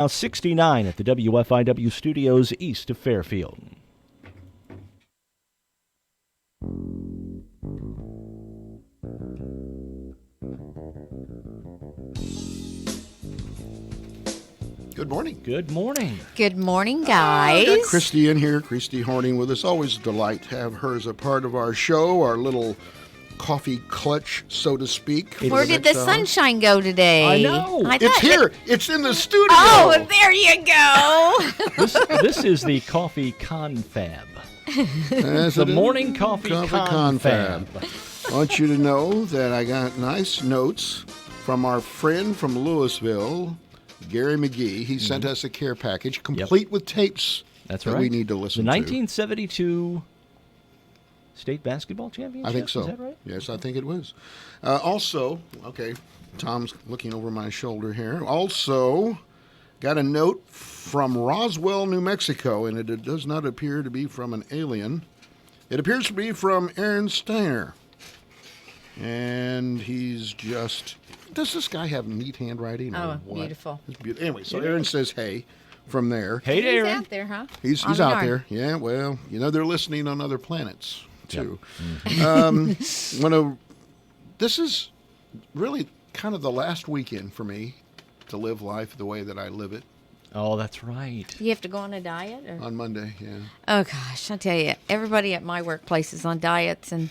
Now 69 at the WFIW studios east of Fairfield. Good morning. Good morning. Good morning, guys. Got Christy in here, Christy Horning with us. Always a delight to have her as a part of our show, our little coffee clutch, so to speak. Where did the sunshine go today? I know. It's here. It's in the studio. Oh, there you go. This is the coffee confab. Yes, The it is. morning coffee confab. I want you to know that I got nice notes from our friend from Louisville, Gary McGee. He sent us a care package complete with tapes That's that right. we need to listen The to. 1972 state basketball championship? I think so. Is that right? Yes, I think it was. Also, okay, Tom's looking over my shoulder here. Also, got a note from Roswell, New Mexico, and it does not appear to be from an alien. It appears to be from Aaron Steiner. And he's just... Does this guy have neat handwriting? Oh, or what? beautiful. It's beautiful. Anyway, so Aaron says hey from there. Hey, He's Aaron. out there, huh? He's On the out yard. there. Yeah, well, they're listening on other planets, too. This is really kind of the last weekend for me to live life the way that I live it Oh, that's right. Do you have to go on a diet? Or? on Monday, yeah. Oh, gosh, I tell you, everybody at my workplace is on diets, and it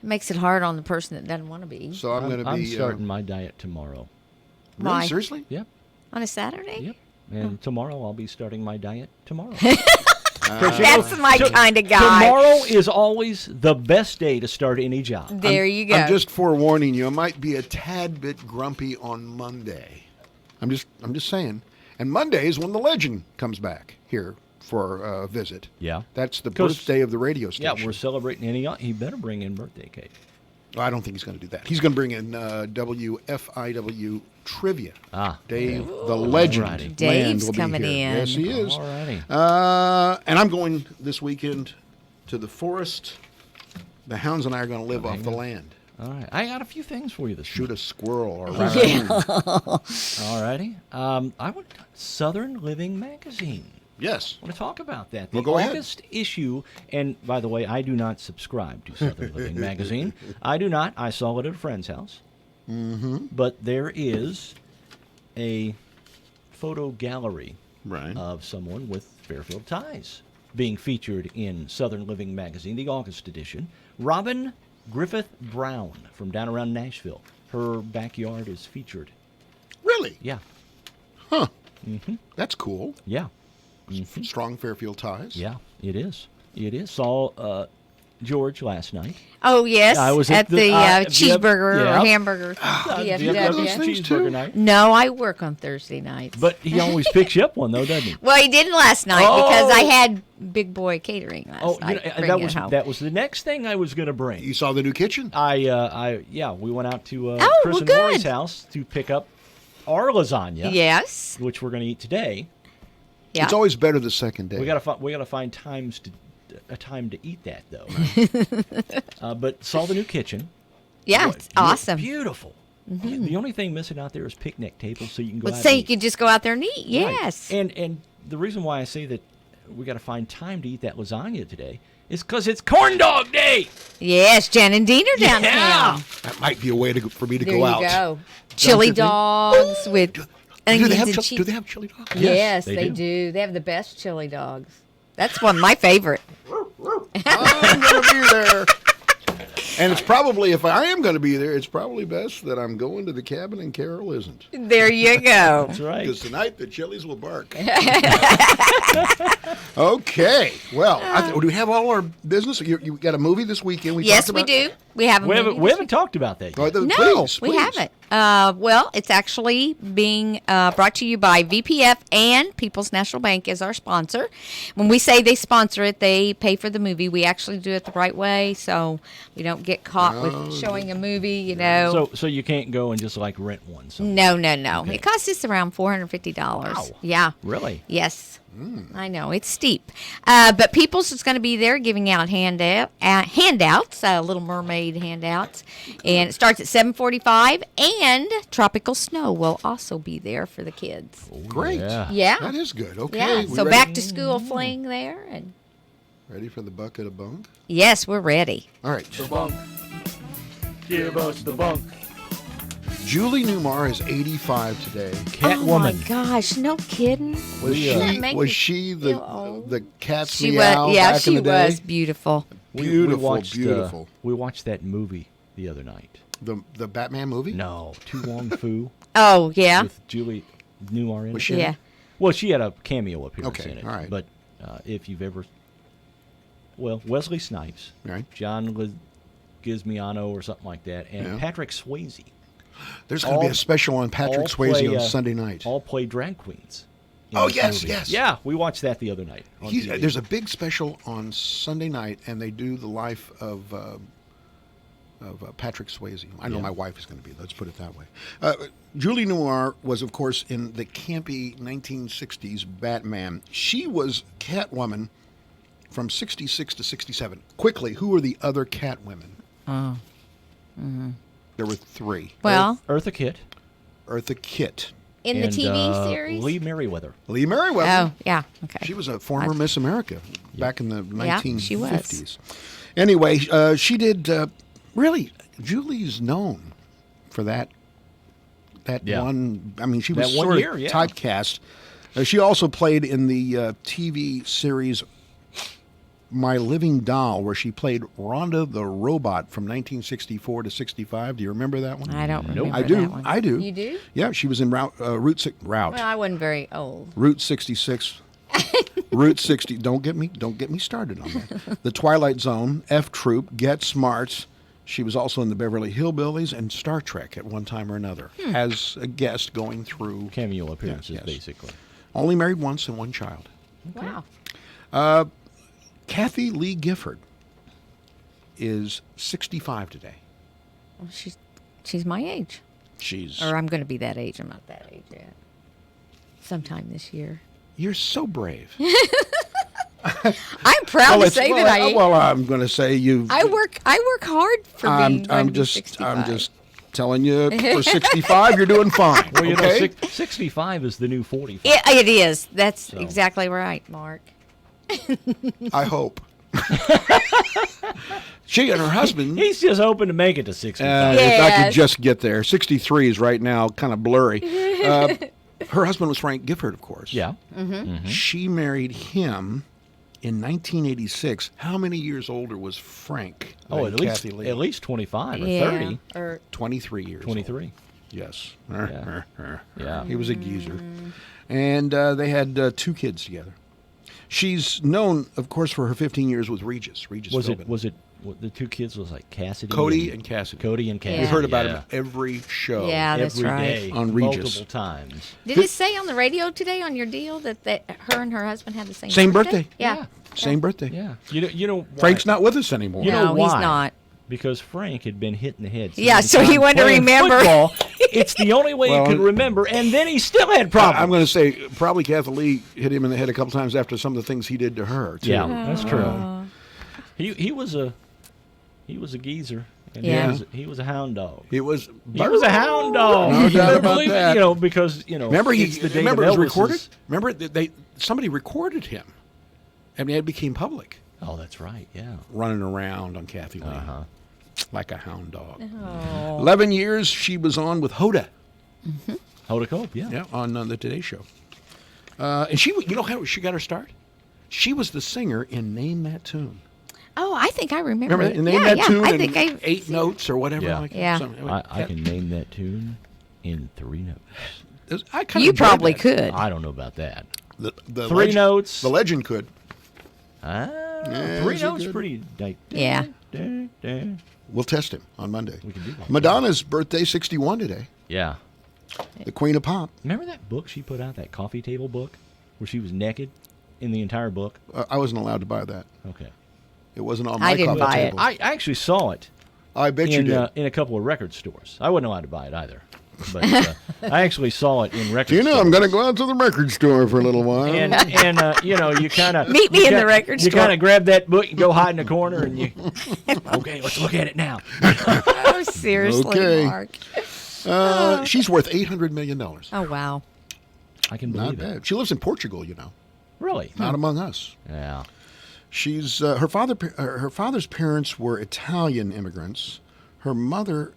makes it hard on the person that doesn't want to be. So I'm going to I'm be... starting my diet tomorrow. really? Why? Seriously? Yep. On a Saturday? Yep. And tomorrow I'll be starting my diet tomorrow. That's my kind of guy. Tomorrow is always the best day to start any job. There you go. I'm just forewarning you, I might be a tad bit grumpy on Monday. I'm just saying. And Monday is when the legend comes back here for a visit. Yeah. That's the 'Cause- birthday of the radio Yeah, station. we're celebrating any. He better bring in birthday cake. I don't think he's going to do that. He's going to bring in WFIW trivia. Dave, the legend. Alrighty. Dave's Land will be coming here. in. Yes, he is. Alrighty. And I'm going this weekend to the forest. The hounds and I are going to live off the land. All right. I got a few things for you this Shoot a squirrel or a Yeah. raccoon. All righty. I want Southern Living Magazine. Yes. I want to talk about that. Well, The go ahead. August issue, and by the way, I do not subscribe to Southern Living Magazine. I do not. I saw it at a friend's house. Mm-hmm. But there is a photo gallery Right. of someone with Fairfield ties being featured in Southern Living Magazine, the August edition. Robin Griffith Brown from down around Nashville. Her backyard is featured. Really? Yeah. Huh. Mm-hmm. That's cool. Yeah. Strong Fairfield ties. Yeah, it is. It is. Saw George last night. Oh, yes, I was at the cheeseburger yeah. or hamburger. you have one of those DFW. things, Cheeseburger too? night. No, I work on Thursday nights. But he always picks you up one, though, doesn't he? Well, he didn't last night because I had Big Boy Catering last night. That was the next thing I was going to bring. You saw the new kitchen? We went out to Oh, Chris well, and Lori's good. house to pick up our lasagna, Yes. which we're going to eat today. Yeah. It's always better the second day. We got to find a time to eat that though. But saw the new kitchen. Yeah, Boy, it's awesome. Beautiful. The only thing missing out there is picnic tables, so you can go Let's out say and you eat. could just go out there and eat. Right. Yes. And the reason why I say that we got to find time to eat that lasagna today is because it's corn dog day. Yes, Jan and Dean are Yeah. downtown. That might be a way for me to There go you out. go. Chili you think? dogs with Do onions they have and chili, cheese. do they have chili dogs? Yes, they they do. do. They have the best chili dogs. That's one of my favorite. I'm going to be there. And it's probably, if I am going to be there, it's probably best that I'm going to the cabin and Carol isn't. There you go. That's right. Because tonight the chilies will bark. Okay. Well, do we have all our business? You got a movie this weekend? Yes, talked we about? do. We have a We movie haven't this talked about that Oh, yet. th- No, please, we please. haven't. Well, it's actually being brought to you by VPF and People's National Bank as our sponsor. When we say they sponsor it, they pay for the movie. We actually do it the right way, so we don't don't get caught with showing a movie, you know. So you can't go and just like rent one. No. Okay. It costs us around $450. Wow. Yeah. Really? Yes. I know it's steep, but Peoples is going to be there giving out handouts, Little Mermaid handouts, and it starts at 7:45. And Tropical Snow will also be there for the kids. Great. Yeah, That is good. Okay. yeah. we So ready? back to school fling there, and Ready for the bucket of bunk? yes, we're ready. All right. Bunk. Give us the bunk. Julie Newmar is 85 today. Catwoman. Oh my gosh, no kidding. Was That makes me she feel old. the cat's She meow was, yeah, back she in the day? was beautiful. Beautiful. We watched that movie the other night. The Batman movie? No, Tu Wong Fu Oh yeah, with Julie Newmar in Was it. she in yeah. it? Well, she had a cameo appearance Okay, in it. all right. But if you've ever, Wesley Snipes, Right. John Leguizamo or something like that, and Yeah. Patrick Swayze There's going to be All- a special on Patrick all Swayze play, on uh, Sunday night. all play drag queens. in Oh, this yes, movie. yes. Yeah, we watched that the other night. On TV. There's a big special on Sunday night, and they do the life of Patrick Swayze. I know Yeah. my wife is going to be. Let's put it that way. Julie Newmar was, of course, in the campy 1960s Batman. She was Catwoman from 66 to 67. Quickly, who were the other Catwomen? Oh. There were three. Well, Eartha Kitt Eartha Kitt, in the and, TV series. Lee Merriweather. Lee Merriweather. Oh yeah, okay. She was a former Miss America back in the Yeah, 1950s. she was. Anyway, she did really. Julie's known for that Yeah. one. I mean, she was That one sort year, of yeah. typecast. She also played in the TV series My Living Doll, where she played Rhonda the Robot from 1964 to 65. Do you remember that one? I don't remember I do. that one. I do. You do? Yeah, she was in Route. Well, I wasn't very old. Route 66. Route 60. Don't get me started on that. The Twilight Zone, F Troop, Get Smart. She was also in the Beverly Hillbillies and Star Trek at one time or another as a guest going through. Cameo appearances, yes. basically. Only married once and one child. Wow. Kathy Lee Gifford is 65 today. Well, she's my age, She's. or I'm going to be that age. I'm not that age yet. Sometime this year. You're so brave. I'm proud to say that I am. Well, I'm going to say you. I work hard for being I'm going to be 65. I'm just telling you, for 65, you're doing fine. Well, you okay? know, 65 is the new 45. It is. That's So. exactly right, Mark. I hope. She and her husband. He's just hoping to make it to 65. If I could Yes. just get there. 63 is right now kind of blurry. Her husband was Frank Gifford, of course. Yeah. She married him in 1986. How many years older was Frank Oh, than at least Kathy Lee? at least 25 or Yeah. 30. Or 23 years. 23. Old. Yes. Yeah. Yeah. He was a geezer. And they had 2 kids together. She's known, of course, for her 15 years with Regis. Regis Was Philbin. it the two kids was like Cassidy? Cody and Cassidy. Cody and Cassidy. We heard about yeah. him every show. Yeah, that's Every right. day, On Regis. multiple times. did it say on the radio today on your deal that her and her husband had the same Same birthday. Yeah. Same birthday. Yeah. You know why? Frank's not with us anymore. You know No, why? he's not. Because Frank had been hit in the head. Yeah, many so he times wanted to playing remember. Football, it's the only way Well, he could remember, and then he still had problems. I'm going to say probably Kathy Lee hit him in the head a couple times after some of the things he did to her. Too. Yeah, that's true. He was a geezer, and Yeah. he was a hound dog. He was. He was a hound dog. No You doubt better about believe it, that. You know, because Remember it's the day remember of it was Elvis's- recorded. Remember somebody recorded him, and it became public, Oh, that's right. Yeah. running around on Kathy Lee Uh-huh. like a hound dog. Oh. 11 years she was on with Hoda. Hoda Cope. Yeah. Yeah, on the Today Show. And she, you know how she got her start? She was the singer in Name That Tune. Oh, I think I remember. Remember it. Name yeah, That yeah. Tune I in think I 8 notes or whatever. Yeah. Like Yeah. something. I can name that tune in 3 notes. I kinda You enjoyed probably that. could. I don't know about that. The 3 legend- notes. The legend could. Yeah, 3 is it notes good? pretty. Like, Yeah. We'll test him on Monday. We can do that. Madonna's birthday, 61 today. Yeah. The Queen of Pop. Remember that book she put out, that coffee table book, where she was naked in the entire book? I wasn't allowed to buy that. Okay. It wasn't on I my didn't coffee buy it. table. I actually saw it I bet you did. in a couple of record stores. I wasn't allowed to buy it either, but I actually saw it in record. Do you know stores. I'm going to go out to the record store for a little while? And you know, you kind of Meet me in the record You store. kind of grab that book and go hide in the corner, and you okay. Let's look at it now. Oh, seriously, Okay. Mark. She's worth $800 million. Oh, wow. I can Not believe it. bad. She lives in Portugal, you know. Really? Not among us. Yeah. She's her father's parents were Italian immigrants. Her mother's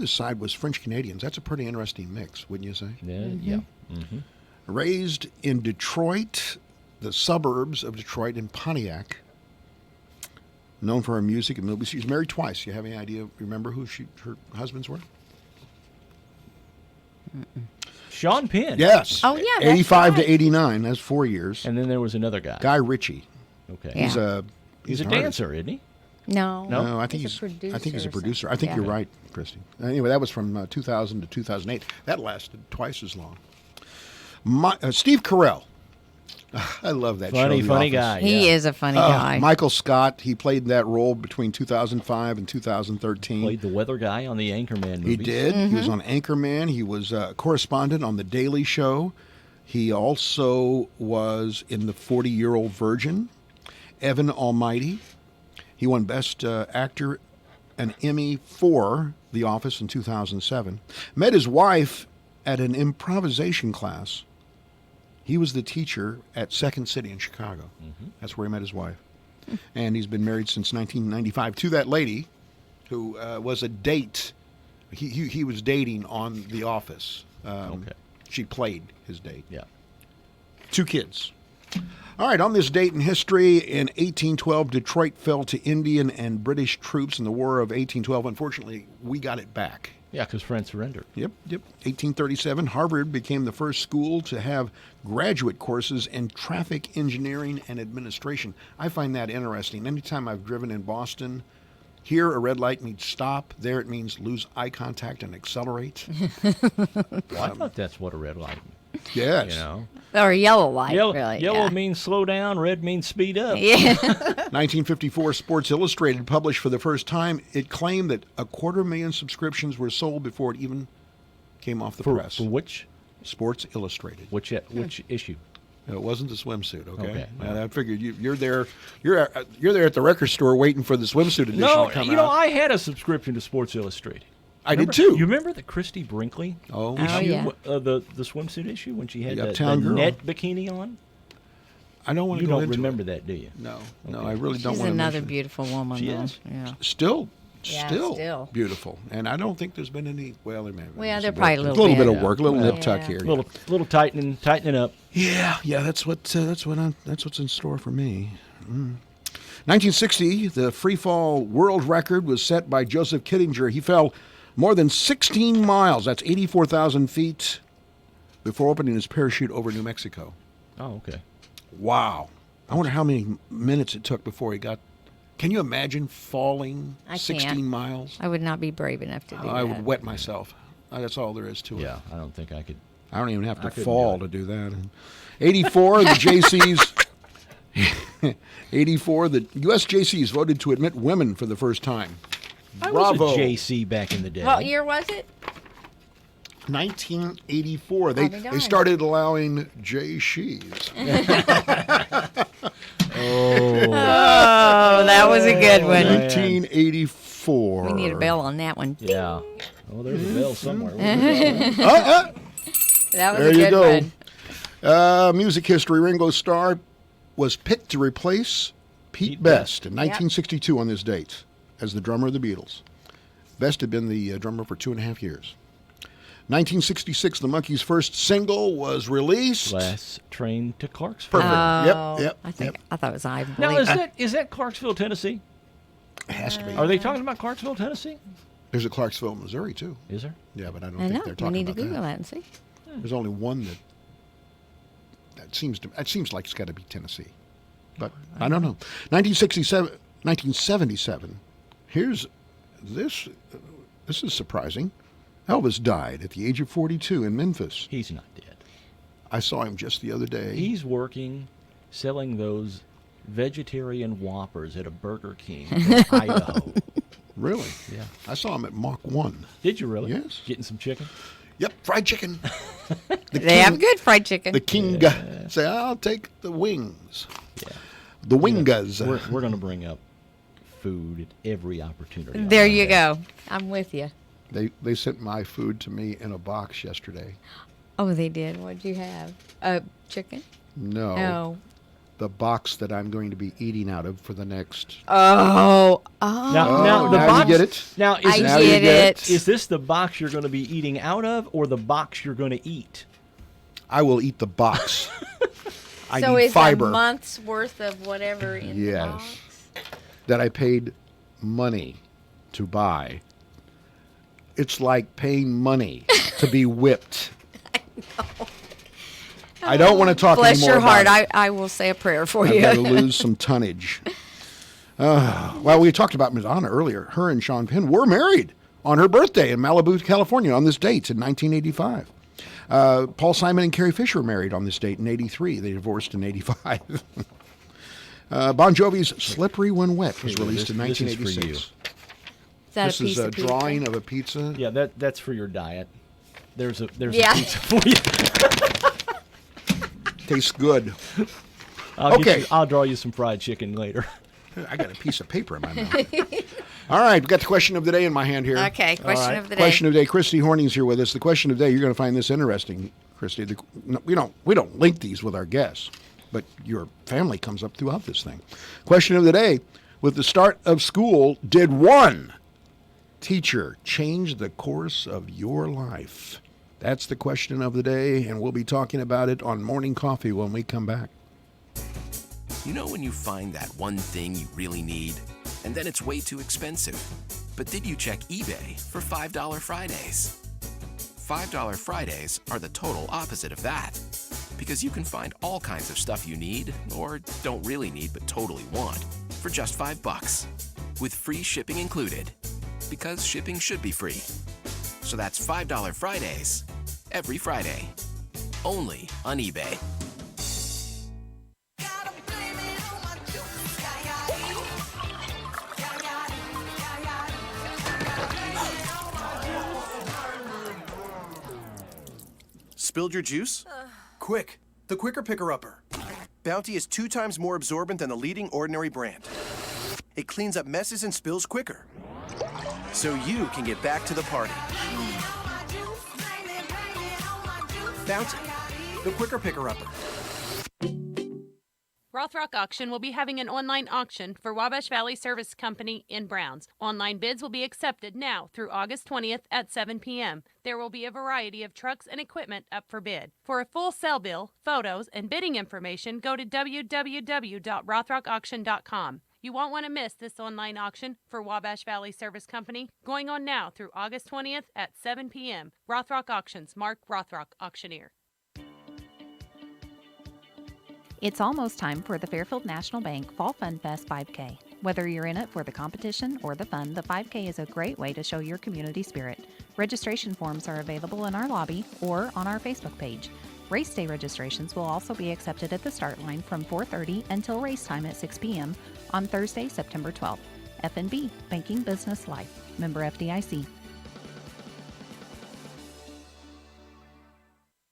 side was French Canadians. That's a pretty interesting mix, wouldn't you say? Yeah. Yeah. Mm-hmm. Raised in Detroit, the suburbs of Detroit, in Pontiac. Known for her music and movies. She's married twice. You have any idea? Remember who her husbands were? Sean Penn. Yes. Oh, yeah, that's 85 right. to 89. That's 4 years. And then there was another guy. Guy Ritchie. Okay. Yeah. He's He's a an artist. dancer, isn't he? No. No, I think He's a producer I think he's a or producer. something. I think Yeah. you're right, Christy. Anyway, that was from 2000 to 2008. That lasted twice as long. Steve Carell. I love that show. Funny, The funny Office. guy. He yeah. is a funny guy. Michael Scott. He played that role between 2005 and 2013. Played the weather guy on the Anchorman movies. He did. He Mm-hmm. was on Anchorman. He was a correspondent on The Daily Show. He also was in The 40-Year-Old Virgin, Evan Almighty. He won Best Actor, an Emmy for The Office in 2007. Met his wife at an improvisation class. He was the teacher at Second City in Chicago. That's where he met his wife. And he's been married since 1995 to that lady who was a date. He was dating on The Office. Okay. She played his date. Yeah. 2 kids. All right, on this date in history, in 1812, Detroit fell to Indian and British troops in the War of 1812. Unfortunately, we got it back. Yeah, because France surrendered. Yep. 1837, Harvard became the first school to have graduate courses in traffic engineering and administration. I find that interesting. Anytime I've driven in Boston, here a red light means stop. There it means lose eye contact and accelerate. Well, I thought that's what a red light meant. Yes. You know? Or yellow light, Yellow, really. yellow yeah. means slow down, red means speed up. Yeah. 1954, Sports Illustrated published for the first time. It claimed that 250,000 subscriptions were sold before it even came off the press. For which Sports Illustrated. which issue? It wasn't the swimsuit. Okay. Okay. And I figured you're there. You're there at the record store waiting for the swimsuit edition No, to come you know, out. I had a subscription to Sports Illustrated. I did Remember- too. You remember the Christy Brinkley Oh, issue, yeah. the swimsuit issue when she had The the Uptown Girl. net bikini on? I don't want to You go don't into remember it. that, do you? No, Okay. I really don't She's want to. another mention it. beautiful woman, She though. is. Yeah. Still Yeah, still, still. beautiful, and I don't think there's been any. Well, there may have been Well, some there probably a work. little bit bit. of work, a little Well, nip tuck yeah. here. Little tightening up. Yeah, that's what's in store for me. 1960, the free fall world record was set by Joseph Kittinger. He fell more than 16 miles. That's 84,000 feet before opening his parachute over New Mexico. Oh, okay. Wow! I wonder how many minutes it took before he got. Can you imagine falling I 16 can't. miles? I would not be brave enough to do I that. would wet myself. That's all there is to it. Yeah, I don't think I could. I don't even have to I couldn't fall do to do that. 84, the JCs. 84, the U.S. JCs voted to admit women for the first time. I Bravo. was a JC back in the day. What year was it? 1984. I'll be They darned. started allowing JCs. Oh, that was a good one. 1984. We need a bell on that one. Yeah. Oh, there's a bell somewhere. That was There a you good go. one. Music history. Ringo Starr was picked to replace Pete Pete Best in 1962 on this date as the drummer of the Beatles. Best had been the drummer for 2.5 years. 1966, the Monkees' first single was released. Last train to Clarksville. Perfect. Oh, Yep. I think I thought it was I believe. Now is that Clarksville, Tennessee? It has to be. Are they talking about Clarksville, Tennessee? There's a Clarksville, Missouri, too. Is there? Yeah, but I don't I think know. they're We talking need to about Google that. that and see. There's only one that seems like it's got to be Tennessee. But I don't know. 1977. Here's this. This is surprising. Elvis died at the age of 42 in Memphis. He's not dead. I saw him just the other day. He's working, selling those vegetarian Whoppers at a Burger King in Idaho. Really? Yeah. I saw him at Mach 1. Did you really? Yes. Getting some chicken? Yep, fried chicken. They have good fried chicken. The king say, I'll take the wings. Yeah. The wingas. We're going to bring up food at every opportunity. There you go. I'm with you. They sent my food to me in a box yesterday. Oh, they did. What'd you have? Chicken? No. No. The box that I'm going to be eating out of for the next. Oh. Now the now box. you get it? Now, is, I this, Now you get get it. is this the box you're going to be eating out of, or the box you're going to eat? I will eat the box. I So need it's fiber a month's worth of whatever in the Yes. box? that I paid money to buy. It's like paying money to be whipped. I don't want to talk Bless anymore your heart. about it. I will say a prayer for I'm you. going to lose some tonnage. Well, we talked about Madonna earlier. Her and Sean Penn were married on her birthday in Malibu, California on this date in 1985. Paul Simon and Carrie Fisher were married on this date in 83. They divorced in 85. Bon Jovi's Slippery When Wet was released in this is for 1986. you. Is that This a piece is a of pizza? drawing of a pizza. Yeah, that's for your diet. There's a Yeah. pizza for you. Tastes good. Okay. I'll draw you some fried chicken later. I got a piece of paper in my mouth. All right, we got the question of the day in my hand here. Okay, question of the day. Question of the day. Christy Horning's here with us. The question of the day. You're going to find this interesting, Christy. We don't link these with our guests, but your family comes up throughout this thing. Question of the day: with the start of school, did one teacher change the course of your life? That's the question of the day, and we'll be talking about it on Morning Coffee when we come back. You know when you find that one thing you really need, and then it's way too expensive? But did you check eBay for $5 Fridays? $5 Fridays are the total opposite of that. Because you can find all kinds of stuff you need, or don't really need but totally want, for just $5. With free shipping included. Because shipping should be free. So that's $5 Fridays, every Friday. Only on eBay. Spilled your juice? Quick, the Quicker Picker-Upper. Bounty is 2 times more absorbent than the leading Ordinary brand. It cleans up messes and spills quicker, so you can get back to the party. Bounty, the Quicker Picker-Upper. Rothrock Auction will be having an online auction for Wabash Valley Service Company in Browns. Online bids will be accepted now through August 20th at 7 p.m. There will be a variety of trucks and equipment up for bid. For a full sale bill, photos, and bidding information, go to www.rothrockauction.com. You won't want to miss this online auction for Wabash Valley Service Company, going on now through August 20th at 7 p.m. Rothrock Auctions, Mark Rothrock, Auctioneer. It's almost time for the Fairfield National Bank Fall Fun Fest 5K. Whether you're in it for the competition or the fun, the 5K is a great way to show your community spirit. Registration forms are available in our lobby or on our Facebook page. Race day registrations will also be accepted at the start line from 4:30 until race time at 6 p.m. on Thursday, September 12th. FNB, Banking Business Life. Member FDIC.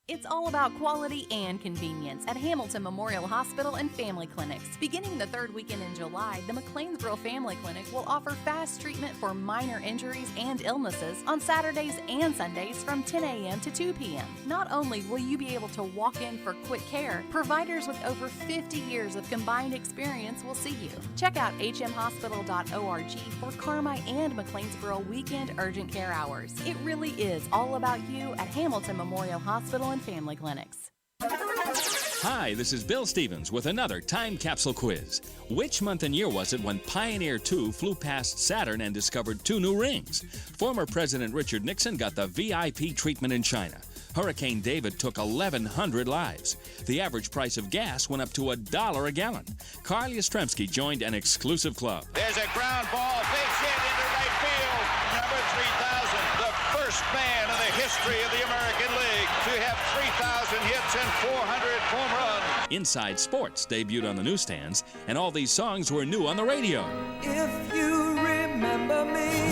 It's all about quality and convenience at Hamilton Memorial Hospital and Family Clinics. Beginning the 3rd weekend in July, the McLeansboro Family Clinic will offer fast treatment for minor injuries and illnesses on Saturdays and Sundays from 10 a.m. to 2 p.m. Not only will you be able to walk in for quick care, providers with over 50 years of combined experience will see you. Check out hmhospital.org for Carmi and McLeansboro weekend urgent care hours. It really is all about you at Hamilton Memorial Hospital and Family Clinics. Hi, this is Bill Stevens with another time capsule quiz. Which month and year was it when Pioneer 2 flew past Saturn and discovered 2 new rings? Former President Richard Nixon got the VIP treatment in China. Hurricane David took 1,100 lives. The average price of gas went up to $1 a gallon. Carl Yastrzemski joined an exclusive club. There's a ground ball, big hit into right field. Number 3,000, the first man in the history of the American League to have 3,000 hits and 400 home runs. Inside Sports debuted on the newsstands, and all these songs were new on the radio. If you remember me.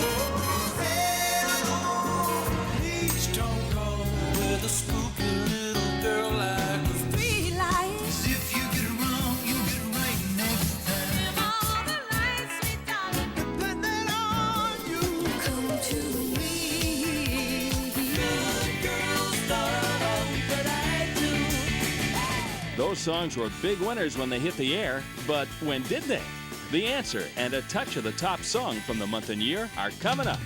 songs were big winners when they hit the air, but when did they? The answer and a touch of the top song from the month and year are coming up.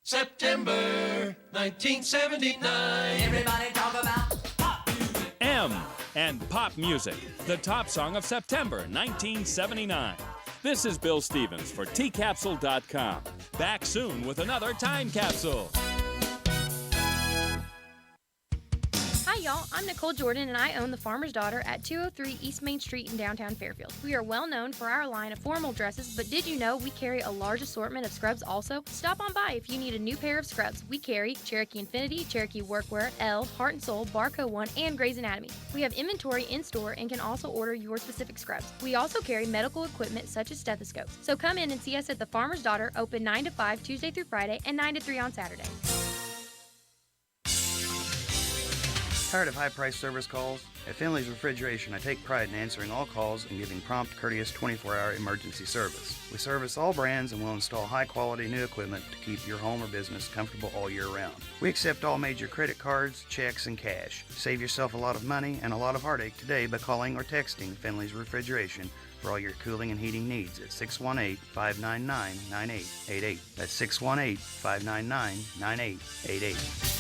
September 1979. Everybody talk about pop music. M and pop music, the top song of September 1979. This is Bill Stevens for tcapsule.com. Back soon with another Time Capsule. Hi y'all, I'm Nicole Jordan and I own The Farmer's Daughter at 203 East Main Street in downtown Fairfield. We are well known for our line of formal dresses, but did you know we carry a large assortment of scrubs also? Stop on by if you need a new pair of scrubs. We carry Cherokee Infinity, Cherokee Workwear, Elle, Heart and Soul, Barco One, and Grey's Anatomy. We have inventory in store and can also order your specific scrubs. We also carry medical equipment such as stethoscopes. So come in and see us at The Farmer's Daughter, open 9 to 5 Tuesday through Friday and 9 to 3 on Saturday. Tired of high-priced service calls? At Finley's Refrigeration, I take pride in answering all calls and giving prompt, courteous 24-hour emergency service. We service all brands and will install high-quality new equipment to keep your home or business comfortable all year round. We accept all major credit cards, checks, and cash. Save yourself a lot of money and a lot of heartache today by calling or texting Finley's Refrigeration for all your cooling and heating needs at 618-599-9888. That's 618-599-9888.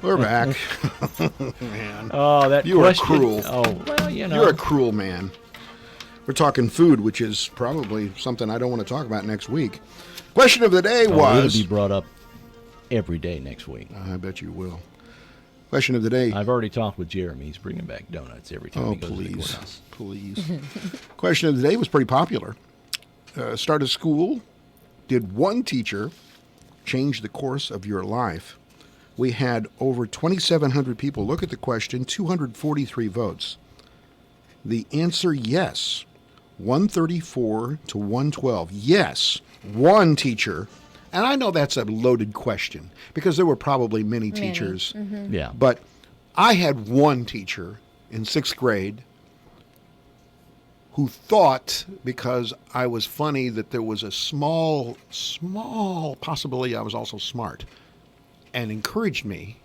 We're back. Man. Oh, that you question. are cruel. Oh, well, you know. You're a cruel man. We're talking food, which is probably something I don't want to talk about next week. Question of the day was... It'll be brought up every day next week. I bet you will. Question of the day. I've already talked with Jeremy. He's bringing back donuts every time he goes to the courthouse. Please. Question of the day was pretty popular. Start of school. Did one teacher change the course of your life? We had over 2,700 people look at the question, 243 votes. The answer, yes. 134 to 112. Yes, one teacher. And I know that's a loaded question because there were probably many teachers. Mm-hmm. Yeah. But I had one teacher in 6th grade who thought, because I was funny, that there was a small possibility I was also smart, and encouraged me,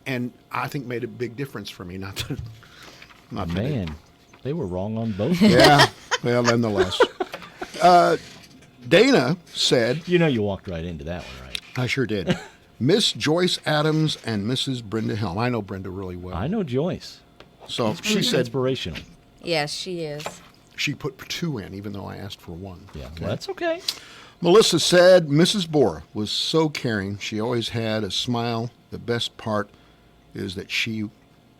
and I think made a big difference for me. Not Man, they were wrong on both. Yeah, well, nonetheless. Dana said... You know you walked right into that one, right? I sure did. Miss Joyce Adams and Mrs. Brenda Helm. I know Brenda really well. I know Joyce. So she said... Inspirational. Yes, she is. She put 2 in, even though I asked for 1. Yeah, well, that's okay. Melissa said Mrs. Bora was so caring. She always had a smile. The best part is that she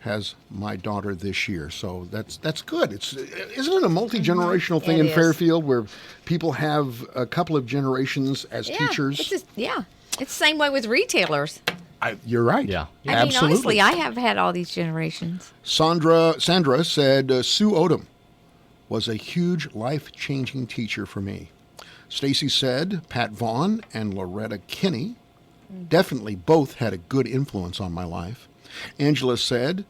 has my daughter this year. So that's good. Isn't it a multi-generational thing It in is. Fairfield where people have a couple of generations as teachers? It's the same way with retailers. You're right. Yeah. I Absolutely. mean, honestly, I have had all these generations. Sandra said Sue Odom was a huge life-changing teacher for me. Stacy said Pat Vaughn and Loretta Kinney definitely both had a good influence on my life. Angela said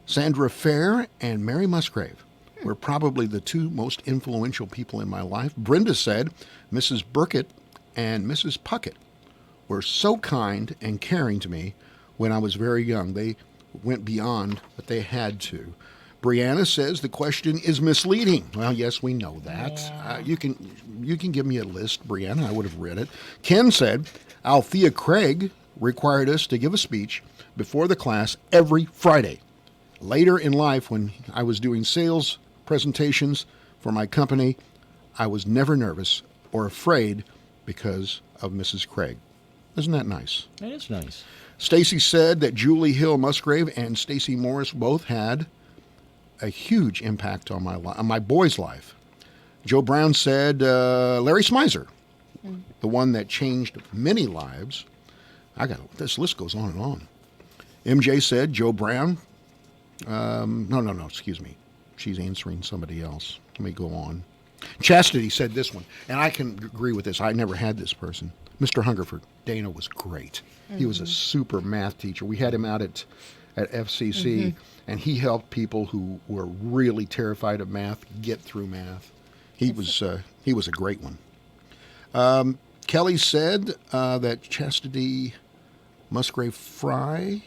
Sandra Fair and Mary Musgrave were probably the 2 most influential people in my life. Brenda said Mrs. Burkett and Mrs. Puckett were so kind and caring to me when I was very young. They went beyond what they had to. Brianna says the question is misleading. Well, yes, we know that. Yeah. You can give me a list, Brianna. I would have read it. Ken said Althea Craig required us to give a speech before the class every Friday. Later in life, when I was doing sales presentations for my company, I was never nervous or afraid because of Mrs. Craig. Isn't that nice? That is nice. Stacy said that Julie Hill Musgrave and Stacy Morris both had a huge impact on my boy's life. Joe Brown said Larry Smizer, the one that changed many lives. This list goes on and on. MJ said Joe Brown. No, excuse me. She's answering somebody else. Let me go on. Chastity said this one, and I can agree with this. I never had this person. Mr. Hungerford. Dana was great. He was a super math teacher. We had him out at FCC, and he helped people who were really terrified of math get through math. He was a great one. Kelly said that Chastity Musgrave Fry.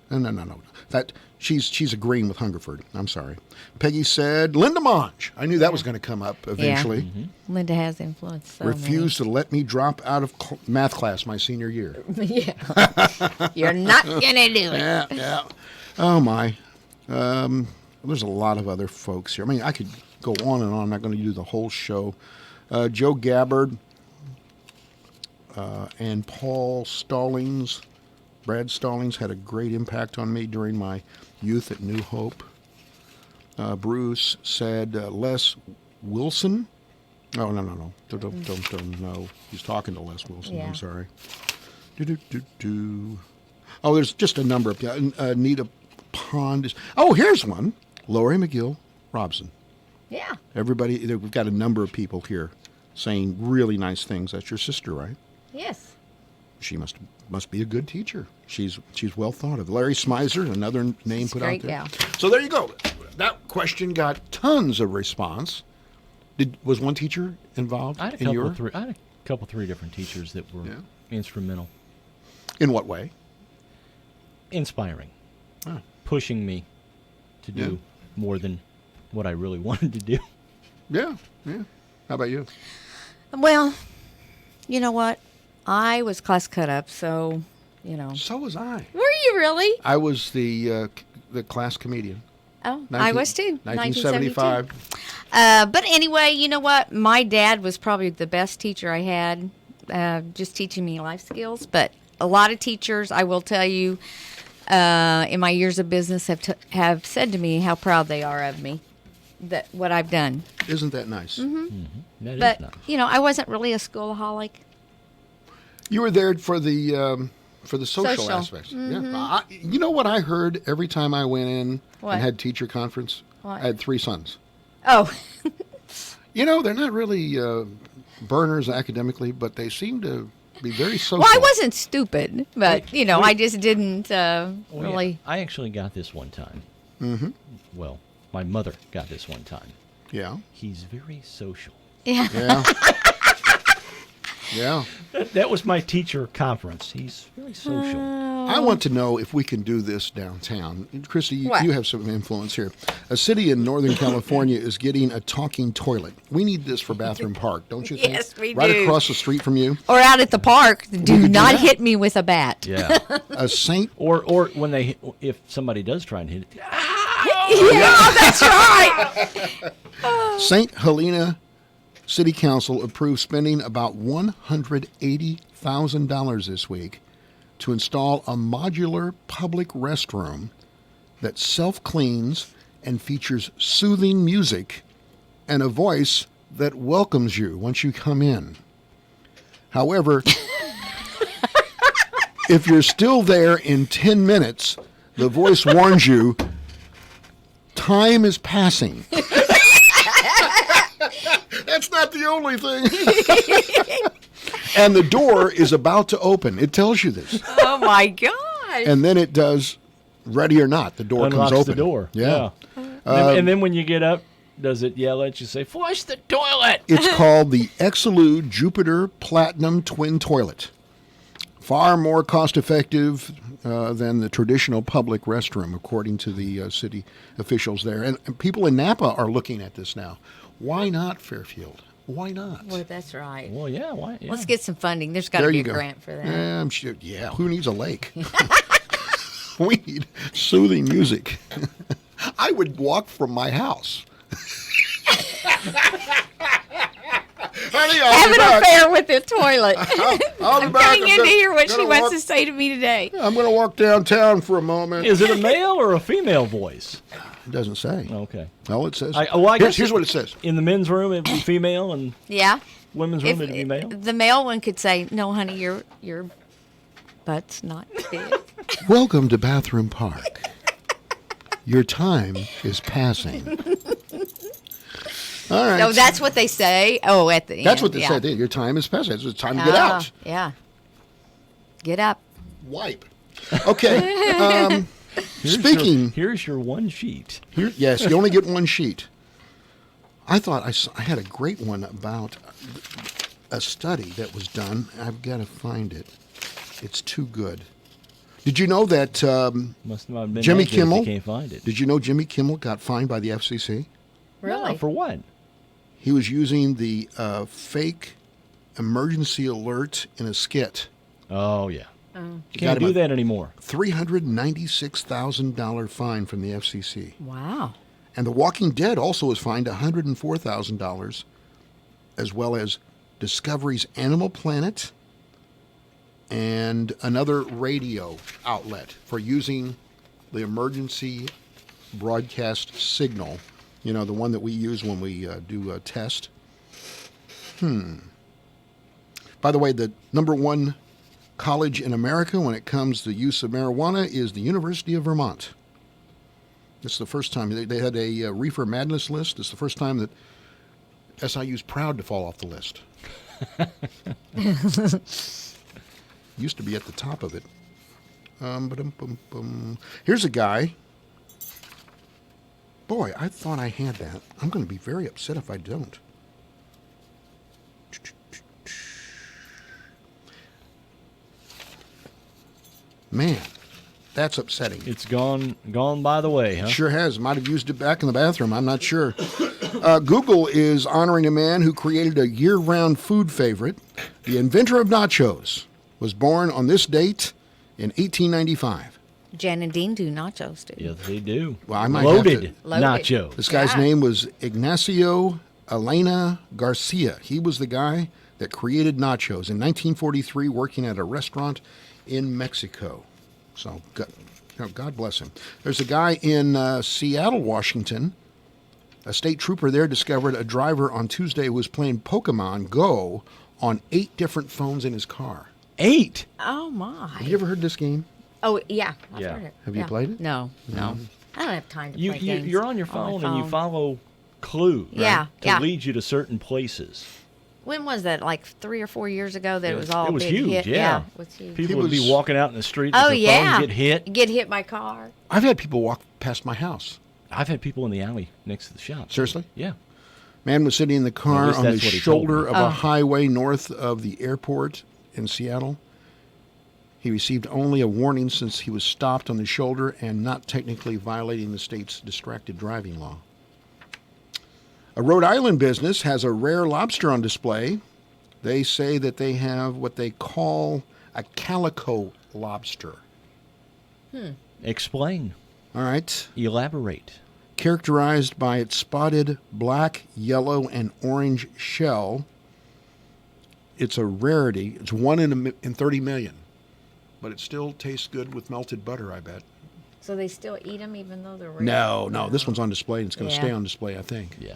No. That she's agreeing with Hungerford. I'm sorry. Peggy said Linda Monge. I knew that was going to come up eventually. Yeah. Linda has influenced so Refused to let me drop out of math class my senior year. Yeah. You're not going to do it. Yeah. Oh, my. There's a lot of other folks here. I mean, I could go on and on. I'm not going to do the whole show. Joe Gabbard and Paul Stallings. Brad Stallings had a great impact on me during my youth at New Hope. Bruce said Les Wilson. Oh, no. Don't no. He's talking to Les Wilson. Yeah. I'm sorry. Oh, there's just a number of Anita Pond. Oh, here's one. Lori McGill Robson. Yeah. Everybody, we've got a number of people here saying really nice things. That's your sister, right? Yes. She must be a good teacher. She's well thought of. Larry Smizer, another name She's put a out great there. gal. So there you go. That question got tons of response. Was one teacher involved I had a couple, three different teachers that were instrumental. In what way? Inspiring. Pushing me to do more than what I really wanted to do. Yeah. How about you? Well, you know what? I was class cut up, so, So was I. Were you really? I was the class comedian. Oh, I was too. 1975. But anyway, you know what? My dad was probably the best teacher I had, just teaching me life skills. But a lot of teachers, I will tell you, in my years of business, have said to me how proud they are of me, that what I've done. Isn't that nice? Mm-hmm. That But is nice. I wasn't really a schoolaholic. You were there for the social Social. aspects. Mhm. Yeah. You know what I heard every time I went in What? and had teacher conference? What? I had 3 sons. Oh. They're not really burners academically, but they seem to be very social. Well, I wasn't stupid, but, I just didn't really. Yeah, I actually got this one time. Mm-hmm. Well, my mother got this one time. Yeah. He's very social. Yeah. Yeah. Yeah. That was my teacher conference. He's very social. I want to know if we can do this downtown. Christy, What? you have some influence here. A city in Northern California is getting a talking toilet. We need this for Bathroom Park, don't you think? Yes, we right do. across the street from you. Or out at the park. could Do do not that. hit me with a bat. Yeah. A Saint. Or when if somebody does try and hit it, Yeah, that's right. St. Helena City Council approved spending about $180,000 this week to install a modular public restroom that self-cleans and features soothing music and a voice that welcomes you once you come in. However, if you're still there in 10 minutes, the voice warns you, time is passing. That's not the only thing. And the door is about to open. It tells you this. Oh, my gosh. And then it does, ready or not, the door unlocks comes open. the door. Yeah. And then when you get up, does it yell at you, say, flush the toilet? It's called the Exelude Jupiter Platinum Twin Toilet. Far more cost-effective than the traditional public restroom, according to the city officials there. And people in Napa are looking at this now. Why not Fairfield? Why not? Well, that's right. Well, yeah. Why? Yeah. Let's get some funding. There's got to There be you a go. grant for that. Yeah, I'm sure. Yeah, who needs a lake? We need soothing music. I would walk from my house. Honey, I'll Have be an back. affair with the toilet. I'll be I'm back. coming in to hear what she gonna wants walk- to say to me today. I'm going to walk downtown for a moment. Is it a male or a female voice? It doesn't say. Okay. All it says. I here's guess here's what it says. In the men's room, it'd be female, and Yeah. women's room, it'd be male. The male one could say, "No, honey, your butt's not big." Welcome to Bathroom Park. Your time is passing. All right. No, that's what they say. Oh, at the end. That's what they yeah. say. Your time is passing. It's time to get out. Yeah. Get up. Wipe. Okay. Speaking. Here's your one sheet. Yes, you only get one sheet. I thought I had a great one about a study that was done. I've got to find it. It's too good. Did you know that Must not have been Jimmy that good if Kimmel? you can't find it. Did you know Jimmy Kimmel got fined by the FCC? Really? No, for what? He was using the fake emergency alert in a skit. Oh, yeah. Oh. You Got can't him do a that anymore. $396,000 fine from the FCC. Wow. And The Walking Dead also was fined $104,000, as well as Discovery's Animal Planet and another radio outlet for using the emergency broadcast signal. You know, the one that we use when we do a test. By the way, the number one college in America when it comes to the use of marijuana is the University of Vermont. This is the first time they had a reefer madness list. It's the first time that SIU's proud to fall off the list. Used to be at the top of it. Here's a guy. Boy, I thought I had that. I'm going to be very upset if I don't. Man, that's upsetting. It's gone by the way, huh? Sure has. Might have used it back in the bathroom. I'm not sure. Google is honoring a man who created a year-round food favorite. The inventor of nachos was born on this date in 1895. Jan and Dean do nachos, too. Yes, they do. Well, I might Loaded have to. nachos. This guy's name was Ignacio Elena Garcia. He was the guy that created nachos in 1943, working at a restaurant in Mexico. So, God bless him. There's a guy in Seattle, Washington. A state trooper there discovered a driver on Tuesday who was playing Pokemon Go on 8 different phones in his car. 8? Oh, my. Have you ever heard this game? Oh, yeah. I've Yeah. heard it. Have you played it? No. I don't have time to play games. You're on your phone and you follow clues Yeah, to yeah. lead you to certain places. When was that? Like 3 or 4 years ago that it was all It was big huge, hit? yeah. It was huge. People would be walking out in the street with Oh, their yeah. phone, get hit. Get hit by car. I've had people walk past my house. I've had people in the alley next to the shop. Seriously? Yeah. Man was sitting in the At car least on the that's what he told shoulder me. of a highway north of the airport in Seattle. He received only a warning since he was stopped on the shoulder and not technically violating the state's distracted driving law. A Rhode Island business has a rare lobster on display. They say that they have what they call a calico lobster. Explain. All right. Elaborate. Characterized by its spotted black, yellow, and orange shell. It's a rarity. It's 1 in 30 million. But it still tastes good with melted butter, I bet. So they still eat them even though they're rare? No. This one's on display, and it's going to Yeah. stay on display, I think. Yeah.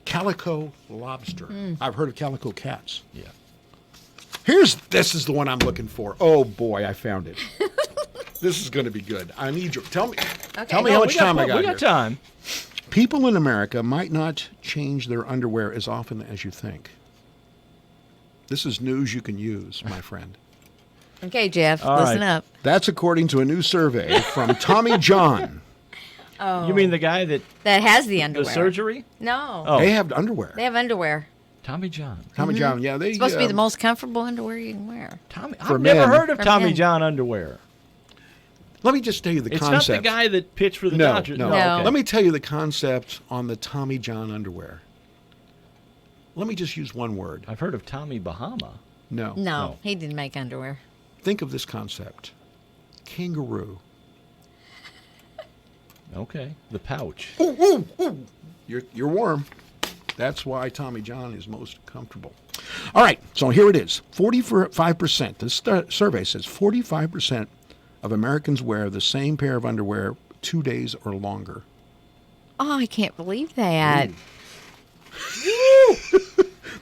Calico lobster. I've heard of calico cats. Yeah. This is the one I'm looking for. Oh, boy, I found it. This is going to be good. I need you. Tell me how much time I got We here. got time. People in America might not change their underwear as often as you think. This is news you can use, my friend. Okay, Jeff, All listen right. up. That's according to a new survey from Tommy John. Oh. You mean the guy that That has the the underwear. surgery? No. Oh. They have underwear. They have underwear. Tommy John. Tommy John, yeah. They It's supposed to be the most comfortable underwear you can wear. Tommy. For I've never men. heard of For Tommy men. John underwear. Let me just tell you the It's concept. not the guy that pitched for the No. Dodgers. No. okay. Let me tell you the concept on the Tommy John underwear. Let me just use one word. I've heard of Tommy Bahama. No. No, he didn't make underwear. Think of this concept. Kangaroo. Okay. The pouch. You're warm. That's why Tommy John is most comfortable. All right, so here it is. 45%. This survey says 45% of Americans wear the same pair of underwear 2 days or longer. Oh, I can't believe that.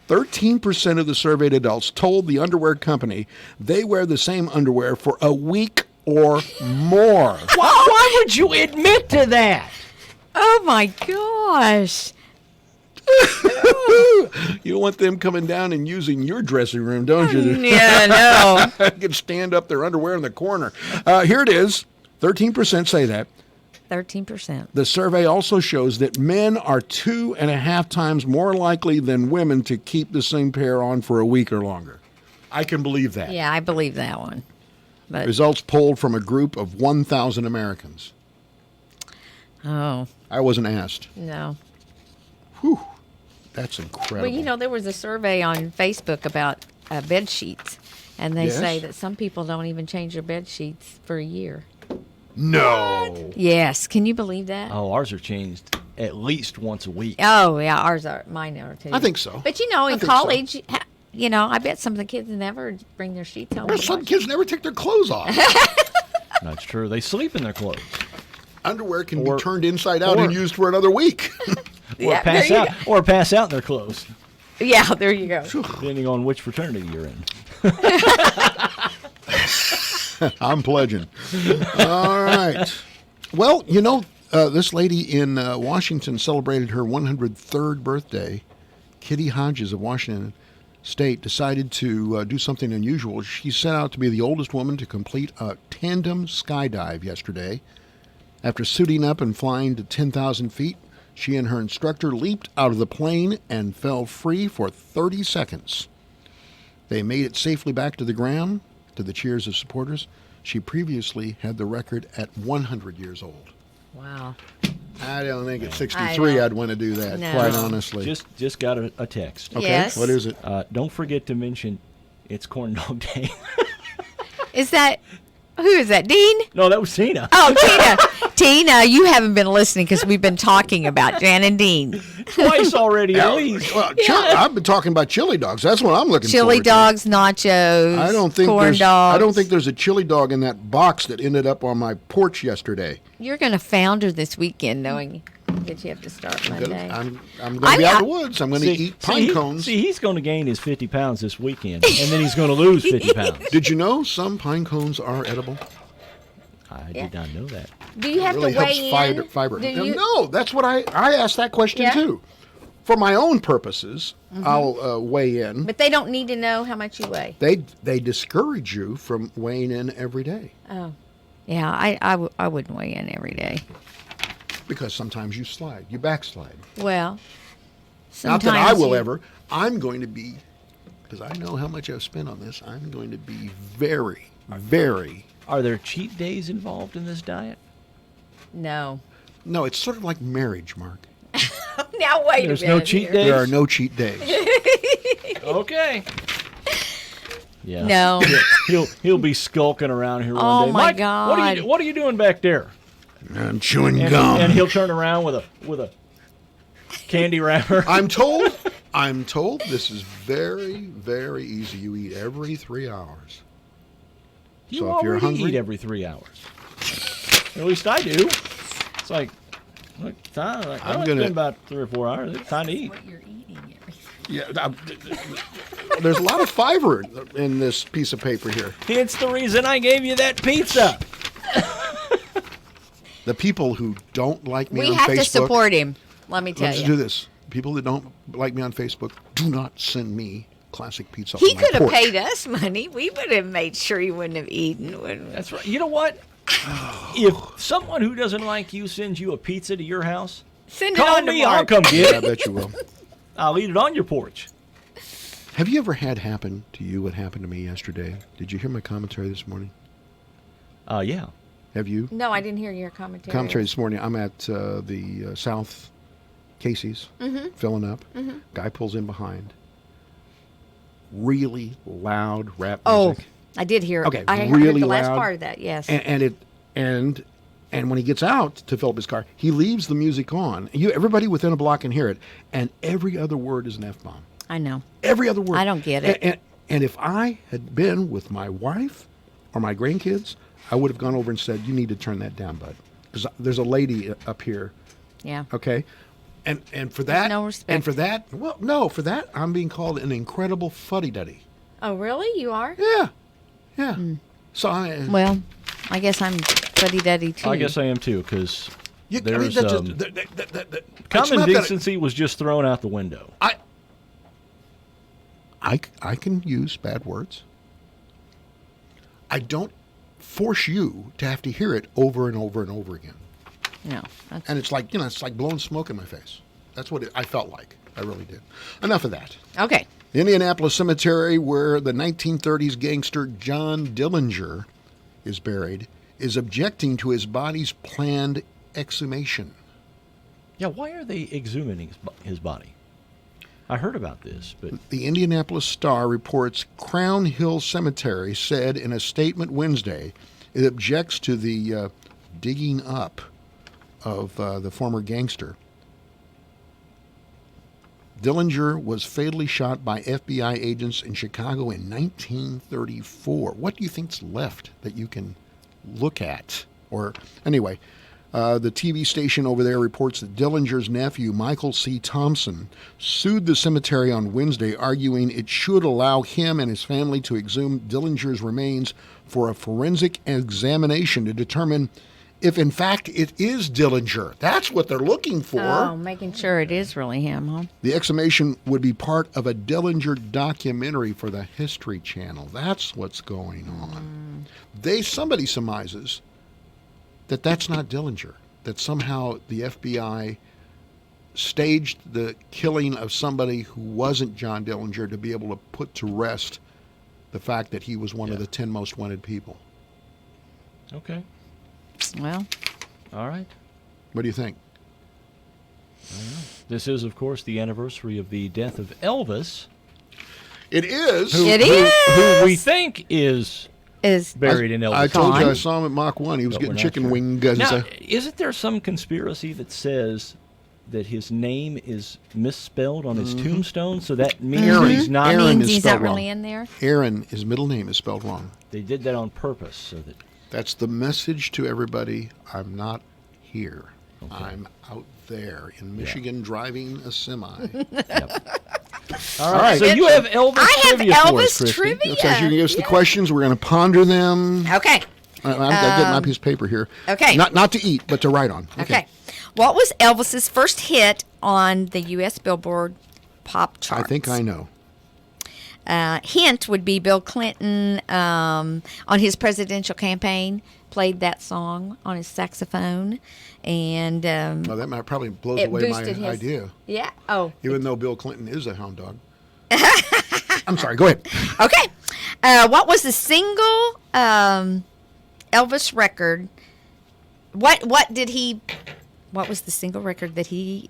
13% of the surveyed adults told the underwear company they wear the same underwear for a week or more. Why would you admit to that? Oh my gosh. You don't want them coming down and using your dressing room, don't you? Yeah, no. Can stand up their underwear in the corner. Here it is. 13% say that. 13%. The survey also shows that men are 2.5 times more likely than women to keep the same pair on for a week or longer. I can believe that. Yeah, I believe that one. But Results polled from a group of 1,000 Americans. oh I wasn't asked. no. Whew. That's incredible. Well, there was a survey on Facebook about bed sheets, and they Yes? say that some people don't even change their bed sheets for a year. No. Yes, can you believe that? Oh, ours are changed at least once a week. Oh yeah, mine are too. I think so. But in think so. college, I bet some of the kids never bring their sheets home. Well, to some wash. kids never take their clothes off. That's true. They sleep in their clothes. Underwear can Or- be turned inside out or- and used for another week. Or pass there you out. Or pass out in their clothes, Yeah, there you go. depending on which fraternity you're in. I'm pledging. All right. Well, this lady in Washington celebrated her 103rd birthday. Kitty Hodges of Washington State decided to do something unusual. She set out to be the oldest woman to complete a tandem skydive yesterday. After suiting up and flying to 10,000 feet, she and her instructor leaped out of the plane and fell free for 30 seconds. They made it safely back to the ground to the cheers of supporters. She previously had the record at 100 years old. Wow. I don't think at 63 I'd want to do that, No. quite honestly. Just got a text. Okay, Yes. what is it? Don't forget to mention it's Corn Dog Day. Is that who is that? Dean? No, that was Tina. Oh, Tina. Tina, you haven't been listening because we've been talking about Jan and Dean. Twice already, at least. Well, I've been talking about chili dogs. That's what I'm looking Chili forward to. dogs, nachos. I don't think corn there's. dogs. I don't think there's a chili dog in that box that ended up on my porch yesterday. You're going to founder this weekend, knowing that you have to start Monday. I'm going to be out of the woods. I'm going to eat pine cones. See, he's going to gain his 50 pounds this weekend, and then he's going to lose 50 pounds. Did you know some pine cones are edible? I did not know that. Do you have It really to weigh helps in? fiber. Do you- No, that's what I asked that question Yeah? too. For my own purposes, I'll weigh in. But they don't need to know how much you weigh. They discourage you from weighing in every day Oh. Yeah, I wouldn't weigh in every day. because sometimes you slide, you backslide. Well, Not sometimes that I will you- ever. I'm going to be, because I know how much I've spent on this. I'm going to be very, very. Are there cheat days involved in this diet? No. No, it's sort of like marriage, Mark. Now wait There's a no minute. cheat here. days? There are no cheat days. Okay. Yeah. No. He'll be skulking around here one Oh, day. my Mike, God. What are you doing back there? I'm chewing And, gum. and he'll turn around with a candy wrapper. I'm told this is very, very easy. You eat every 3 hours. You So if you're already hungry- eat every 3 hours. At least I do. It's like, look, time. Like, I'm it's gonna- been about 3 or 4 hours. It's time to eat. Yeah, there's a lot of fiber in this piece of paper here. It's the reason I gave you that pizza. The people who don't like me We on have Facebook. to support him. Let me tell Let's you. do this. People that don't like me on Facebook, do not send me classic pizza. He on my could have porch. paid us money. We would have made sure he wouldn't have eaten. Wouldn't we? That's right. You know what? If someone who doesn't like you sends you a pizza to your house, Send it call on to me. I'll Mark. come get I it. bet you will. I'll eat it on your porch. Have you ever had happen to you what happened to me yesterday? Did you hear my commentary this morning? Yeah. Have you? No, I didn't hear your commentary. Commentary this morning. I'm at the South Casey's, filling up. Guy pulls in behind. Really loud rap Oh, music. I did hear. Okay, I heard really the last loud. part of that. Yes. And when he gets out to fill up his car, he leaves the music on. Everybody within a block can hear it, and every other word is an F-bomb. I know. Every other word. I don't get it. And if I had been with my wife or my grandkids, I would have gone over and said, "You need to turn that down, bud." Because there's a lady up here. Yeah. Okay. And for that, no respect. and for that, well, no, for that, I'm being called an incredible fuddy-duddy. Oh, really? You are? Yeah. Yeah. So Well, I guess I'm fuddy-duddy too. I guess I am too, because you, there's that's common it's not that- decency was just thrown out the window. I can use bad words. I don't force you to have to hear it over and over and over again. No. That's, And it's like, it's like blowing smoke in my face. That's what I felt like. I really did. Enough of that. okay. The Indianapolis Cemetery, where the 1930s gangster John Dillinger is buried, is objecting to his body's planned exhumation. Yeah, why are they exhuming his body? I heard about this, but The Indianapolis Star reports Crown Hill Cemetery said in a statement Wednesday it objects to the digging up of the former gangster. Dillinger was fatally shot by FBI agents in Chicago in 1934. What do you think's left that you can look at? Or anyway, the TV station over there reports that Dillinger's nephew, Michael C. Thompson, sued the cemetery on Wednesday, arguing it should allow him and his family to exhume Dillinger's remains for a forensic examination to determine if, in fact, it is Dillinger. That's what they're looking for. Oh, making sure it is really him, huh? The exhumation would be part of a Dillinger documentary for the History Channel. That's what's going on. Somebody surmises that that's not Dillinger, that somehow the FBI staged the killing of somebody who wasn't John Dillinger to be able to put to rest the fact that he was one of the 10 most wanted people. okay. Well, All right. What do you think? This is, of course, the anniversary of the death of Elvis. It is. Who we think is buried in Elvis. I told you I saw him at Mach 1. He was But getting we're not chicken sure. wings. Now, isn't there some conspiracy that says that his name is misspelled on his tombstone, so that means he's not. Aaron is he's spelled not really wrong. in there? Aaron, his middle name is spelled wrong. They did that on purpose, so that. That's the message to everybody. I'm not here. I'm out there in Michigan driving a semi. All right. So you have Elvis I have trivia for us, Elvis Christy. trivia. Looks like you can give us the questions. We're going to ponder them. Okay. I've got my piece of paper here. Okay. Not to eat, but to write on. Okay. What was Elvis's first hit on the U.S. Billboard pop I charts? think I know. Hint would be Bill Clinton on his presidential campaign played that song on his saxophone, and Well, that probably blows it away my boosted his idea. Yeah. Oh. Even though Bill Clinton is a hound dog. I'm sorry. Go ahead. Okay. What was the single Elvis record? What was the single record that he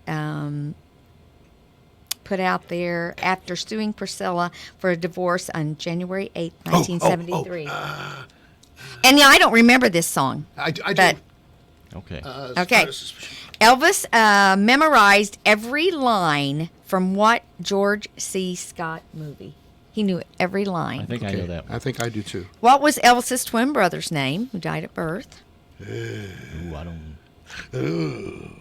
put out there after suing Priscilla for a divorce on January 8th, 1973? And yeah, I don't remember this song. I do. Okay. Okay. Elvis memorized every line from what George C. Scott movie? He knew every line. I think I know that one. I think I do too. What was Elvis's twin brother's name, who died at birth? Ooh, I don't.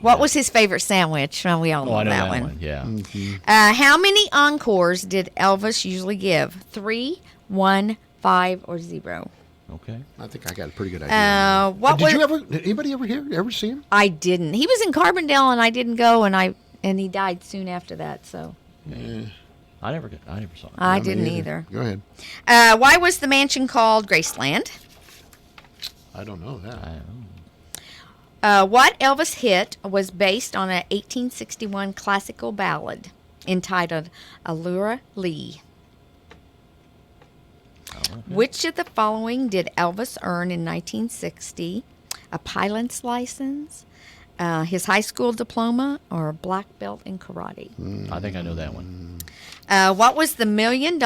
What was his favorite sandwich? Well, we all know, I know that that one. Yeah. How many encores did Elvis usually give? 3, 1, 5, or 0? Okay. I think I got a pretty good idea. Did anybody ever see him? I didn't. He was in Carbondale, and I didn't go, and he died soon after that. So I never saw it. I didn't either. Go ahead. Why was the mansion called Graceland? I don't know that. I don't know. What Elvis hit was based on an 1861 classical ballad entitled Allura Lee. Which of the following did Elvis earn in 1960? A pilot's license, his high school diploma, or a black belt in karate? I think I know that one. What was the $1 Million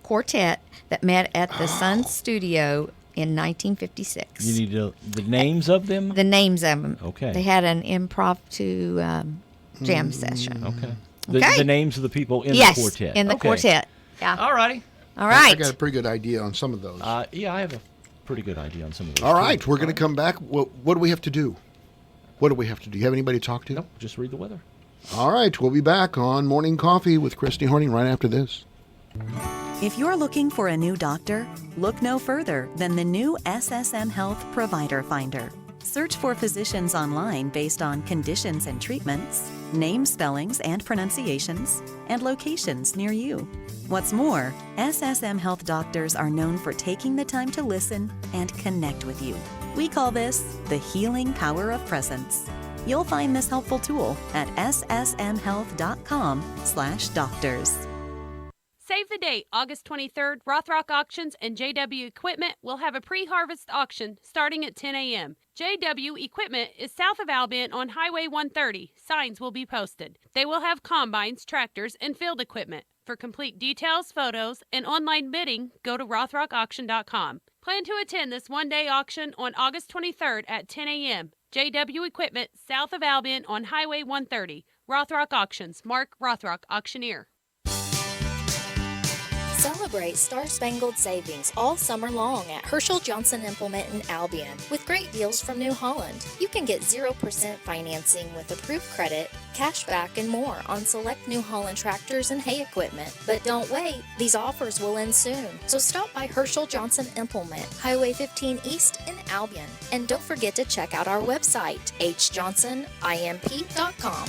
Quartet that met at the Sun Studio in 1956? You need the names of them? The names of them. Okay. They had an impromptu jam session. Okay. Okay. The names of the people in Yes, the quartet. in the Okay. quartet. Yeah. All righty. All right. I got a pretty good idea on some of those. Yeah, I have a pretty good idea on some of those. All too. right, we're going to come back. What do we have to do? What do we have to do? You have anybody to talk to? Nope, just read the weather. All right, we'll be back on Morning Coffee with Christy Horning right after this. If you're looking for a new doctor, look no further than the new SSM Health Provider Finder. Search for physicians online based on conditions and treatments, name spellings and pronunciations, and locations near you. What's more, SSM Health doctors are known for taking the time to listen and connect with you. We call this the healing power of presence. You'll find this helpful tool at ssmhealth.com/doctors. Save Save the date, August 23rd. Rothrock Auctions and JW Equipment will have a pre-harvest auction starting at 10 a.m. JW Equipment is south of Albion on Highway 130. Signs will be posted. They will have combines, tractors, and field equipment. For complete details, photos, and online bidding, go to rothrockauction.com. Plan to attend this one-day auction on August 23rd at 10 a.m. JW Equipment, south of Albion on Highway 130. Rothrock Auctions. Mark Rothrock, auctioneer. Celebrate Star Spangled Savings all summer long at Herschel Johnson Implement in Albion with great deals from New Holland. You can get 0% financing with approved credit, cash back, and more on select New Holland tractors and hay equipment. But don't wait, these offers will end soon. So stop by Herschel Johnson Implement, Highway 15 East in Albion. And don't forget to check out our website, hjohnsonimp.com.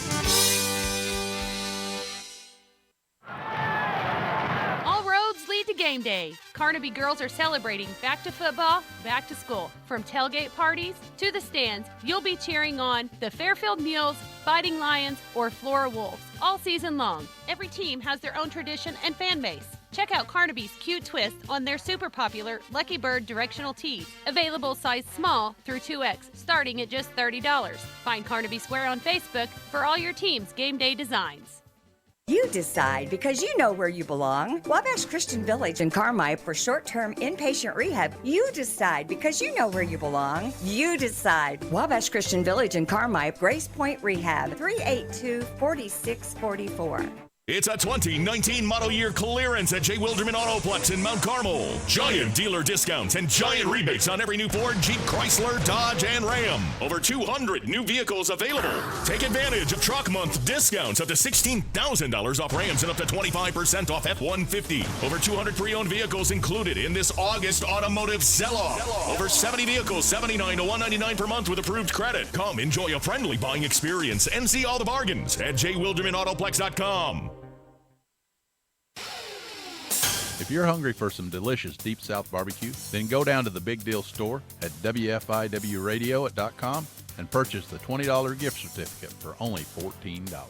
Lead to game day. Carnaby girls are celebrating back to football, back to school. From tailgate parties to the stands, you'll be cheering on the Fairfield Mules, Fighting Lions, or Flora Wolves all season long. Every team has their own tradition and fan base. Check out Carnaby's cute twist on their super popular Lucky Bird directional tees. Available size small through 2X, starting at just $30. Find Carnaby Square on Facebook for all your team's game day designs. You decide because you know where you belong. Wabash Christian Village in Carmi for short-term inpatient rehab. You decide because you know where you belong. You decide. Wabash Christian Village in Carmi, Grace Point Rehab, 382-4644. It's a 2019 model year clearance at J. Wilderman Autoplex in Mount Carmel. Giant dealer discounts and giant rebates on every new Ford, Jeep, Chrysler, Dodge, and Ram. Over 200 new vehicles available. Take advantage of Truck Month discounts up to $16,000 off Rams and up to 25% off F-150. Over 200 pre-owned vehicles included in this August automotive sell-off. Over 70 vehicles, $79 to $199 per month with approved credit. Come enjoy a friendly buying experience and see all the bargains at jwildermanautoplex.com. If you're hungry for some delicious Deep South barbecue, then go down to the Big Deal store at WFIWradio.com and purchase the $20 gift certificate for only $14.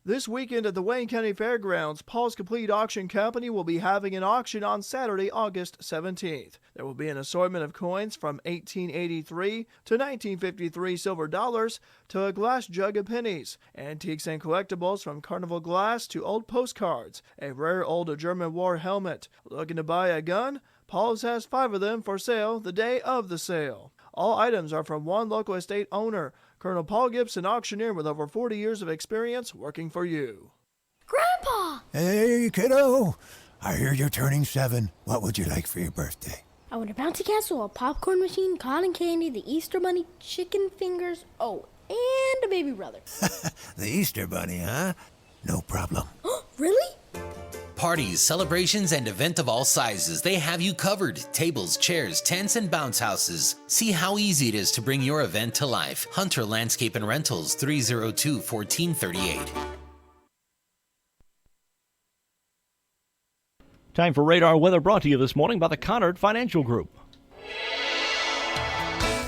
This weekend at the Wayne County Fairgrounds, Paul's Complete Auction Company will be having an auction on Saturday, August 17th. There will be an assortment of coins from 1883 to 1953 silver dollars to a glass jug of pennies, antiques and collectibles from carnival glass to old postcards, a rare old German war helmet. Looking to buy a gun? Paul's has 5 of them for sale the day of the sale. All items are from one local estate owner, Colonel Paul Gibson, auctioneer with over 40 years of experience working for you. Grandpa! Hey, kiddo. I hear you're turning 7. What would you like for your birthday? I want a bouncy castle, a popcorn machine, cotton candy, the Easter Bunny, chicken fingers, oh, and a baby brother. The Easter Bunny, huh? No problem. Really? Parties, celebrations, and event of all sizes, they have you covered. Tables, chairs, tents, and bounce houses. See how easy it is to bring your event to life. Hunter Landscape and Rentals, 302-1438. Time for Radar Weather, brought to you this morning by the Conard Financial Group.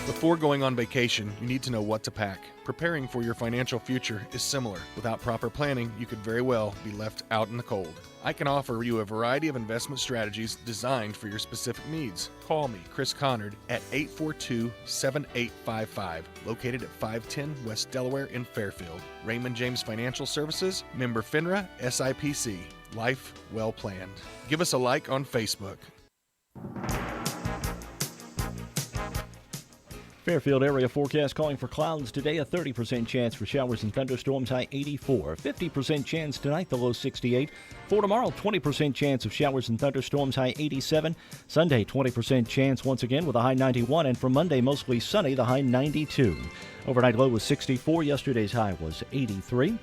Before going on vacation, you need to know what to pack. Preparing for your financial future is similar. Without proper planning, you could very well be left out in the cold. I can offer you a variety of investment strategies designed for your specific needs. Call me, Chris Conard, at 842-7855, located at 510 West Delaware in Fairfield. Raymond James Financial Services, member FINRA, SIPC. Life well planned. Give us a like on Facebook. Fairfield area forecast calling for clouds today, a 30% chance for showers and thunderstorms, high 84. 50% chance tonight, the low 68. For tomorrow, 20% chance of showers and thunderstorms, high 87. Sunday, 20% chance once again with a high 91. And for Monday, mostly sunny, the high 92. Overnight low was 64. Yesterday's high was 83.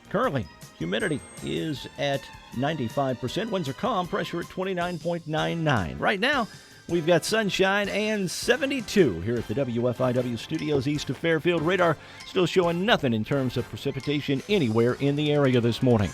Currently, humidity is at 95%. Winds are calm, pressure at 29.99. Right now, we've got sunshine and 72 here at the WFIW studios east of Fairfield. Radar still showing nothing in terms of precipitation anywhere in the area this morning.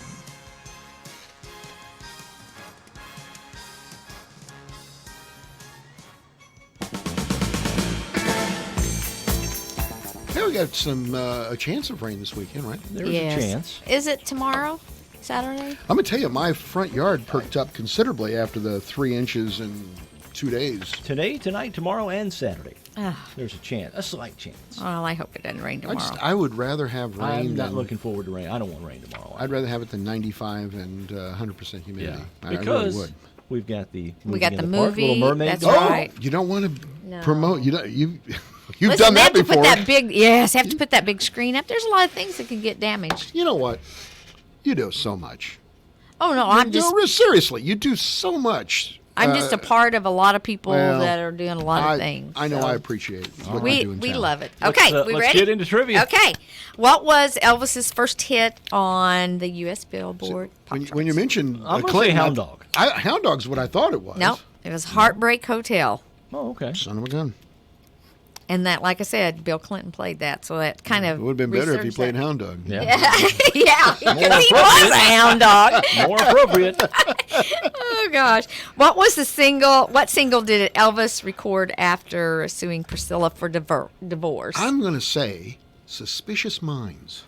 Hey, we got a chance of rain this weekend, right? Yes. Is it tomorrow? Saturday? I'm going to tell you, my front yard perked up considerably after the 3 inches in 2 days. Today, tonight, tomorrow, and Saturday. Ugh. There's a chance, a slight chance. Well, I hope it doesn't rain tomorrow. I would rather have rain. I'm not than, looking forward to rain. I don't want rain tomorrow. I'd rather have it than 95 and 100% humidity. I really Because would. we've got the We got in the park, movie, Little Mermaid. that's Oh, right. you don't want to No. promote. You've Listen, done they that have to before. put that big, yes, have to put that big screen up. There's a lot of things that can get damaged. You know what? You do so much. Oh no, I'm just seriously. You do so much. I'm just a part of a lot of people well, that are doing a lot of things. I know. so. I appreciate what We you do in we town. love it. Let's, Okay, we let's ready? get into trivia. Okay, what was Elvis's first hit on the U.S. Billboard? When you mentioned I'm gonna say Clinton, Hound Dog. Hound Dog's what I thought it was. Nope, it was Heartbreak Hotel. Oh, okay. Son of a gun. And that, like I said, Bill Clinton played that, so that kind of It would have been better if he researched played that. Hound Dog. Yeah. Yeah, More because he was a hound dog. More appropriate. Oh gosh, what single did Elvis record after suing Priscilla for divorce? I'm going to say Suspicious Minds.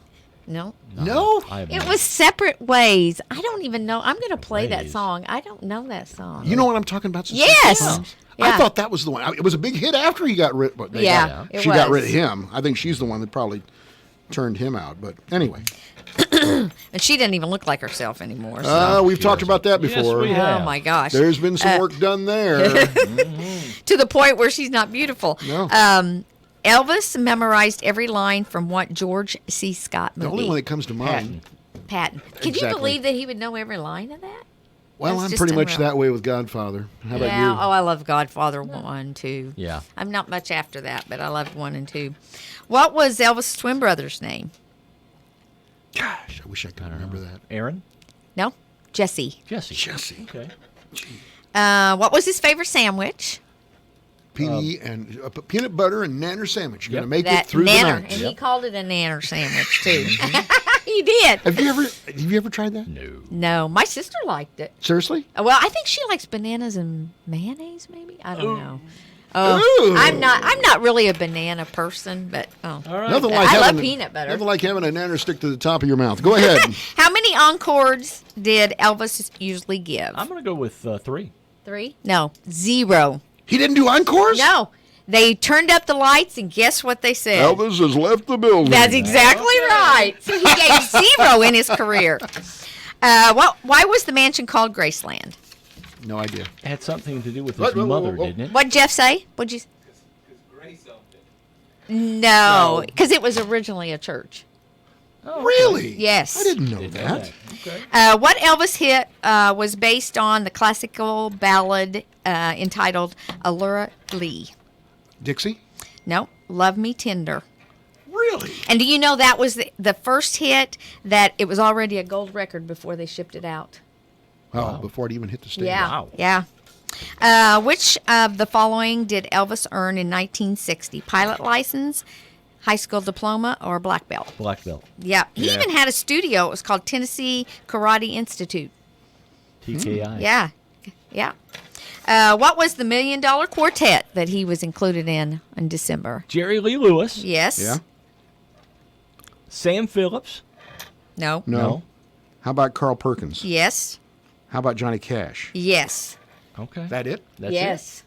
No. No? It was Separate Ways. I don't even know. I'm going to play that Ways. song. I don't know that song. You know what I'm talking about? Suspicious Yes. Minds? Yeah. I thought that was the one. It was a big hit after he got rid. But Yeah, it she got rid was. of him. I think she's the one that probably turned him out. But anyway, And she didn't even look like herself anymore. So. we've talked about that Yes, before. we have. Oh my gosh. There's been some work done there. To the point where she's not beautiful. No. Elvis memorized every line from what George C. Scott The movie? only one that comes to mind. Patton. Can you Exactly. believe that he would know every line of that? Well, That's I'm just pretty much unreal. that way with Godfather. How about Yeah. you? Oh, I love Godfather 1, 2. Yeah. I'm not much after that, but I loved 1 and 2. What was Elvis' twin brother's name? Gosh, I wish I could remember that. Aaron? No, Jesse. Jesse. Okay. What was his favorite sandwich? And peanut butter and nanner sandwich. You're going to make That it through nanner, the and night. he called it a nanner sandwich too. He did. Have you ever tried that? No. No, my sister liked it. Seriously? Well, I think she likes bananas and mayonnaise. Maybe I don't know. Ooh. Oh, I'm not really a banana person, but All right. Nothing like I having love peanut butter. Nothing like having a nanner stick to the top of your mouth. Go ahead. How many encores did Elvis usually give? I'm going to go with 3. 3? No, 0. He didn't do encores? No. They turned up the lights, and guess what they said? Elvis has left the building. That's exactly right. So he gave 0 in his career. Why was the mansion called Graceland? No idea. It had something to do with What? his mother, didn't it? What'd Jeff say? What'd you? No, because it was originally a church. Really? Yes. I didn't know that. Okay. What Elvis hit was based on the classical ballad entitled Allura Lee. Dixie? No, Love Me Tender. Really? And do you know that was the first hit that it was already a gold record before they shipped it out? Oh, before it even hit the stage. Yeah. Yeah. Which of the following did Elvis earn in 1960? Pilot license, high school diploma, or black belt? Black belt. Yeah. He Yeah. even had a studio. It was called Tennessee Karate Institute. TKI. Yeah. Yeah. What was the $1 Million Quartet that he was included in December? Jerry Lee Lewis. Yes. Yeah. Sam Phillips. No. No. How about Carl Perkins? Yes. How about Johnny Cash? Yes. Okay. That it? That's yes.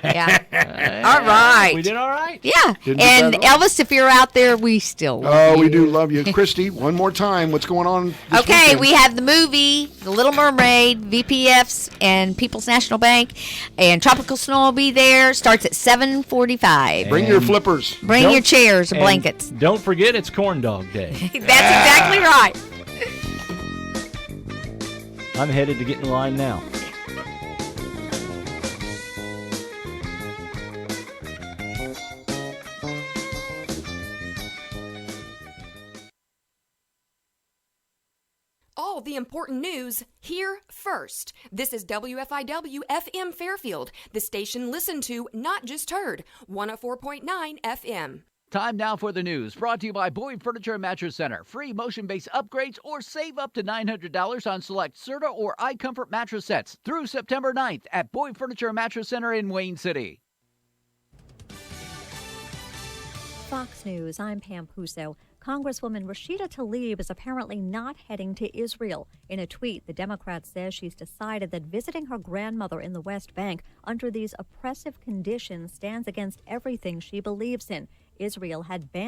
Yeah. All right. We did all right. Yeah. Didn't do And bad at all. Elvis, if you're out there, we still love Oh, you. we do love you. Christy, one more time. What's going on this Okay, weekend? we have the movie, The Little Mermaid, VPFs, and People's National Bank, and Tropical Snow will be there. Starts at 7:45. Bring your flippers. Bring your chairs and and blankets. Don't forget it's Corn Dog Day. That's exactly right. I'm headed to get in line now. All the important news here first. This is WFIW FM Fairfield, the station listened to, not just heard. 104.9 FM. Time now for the news, brought to you by Boyd Furniture and Mattress Center. Free motion-based upgrades or save up to $900 on select Serta or iComfort mattress sets through September 9th at Boyd Furniture and Mattress Center in Wayne City. Fox News, I'm Pam Puso. Congresswoman Rashida Tlaib is apparently not heading to Israel. In a tweet, the Democrat says she's decided that visiting her grandmother in the West Bank under these oppressive conditions stands against everything she believes in. Israel had banned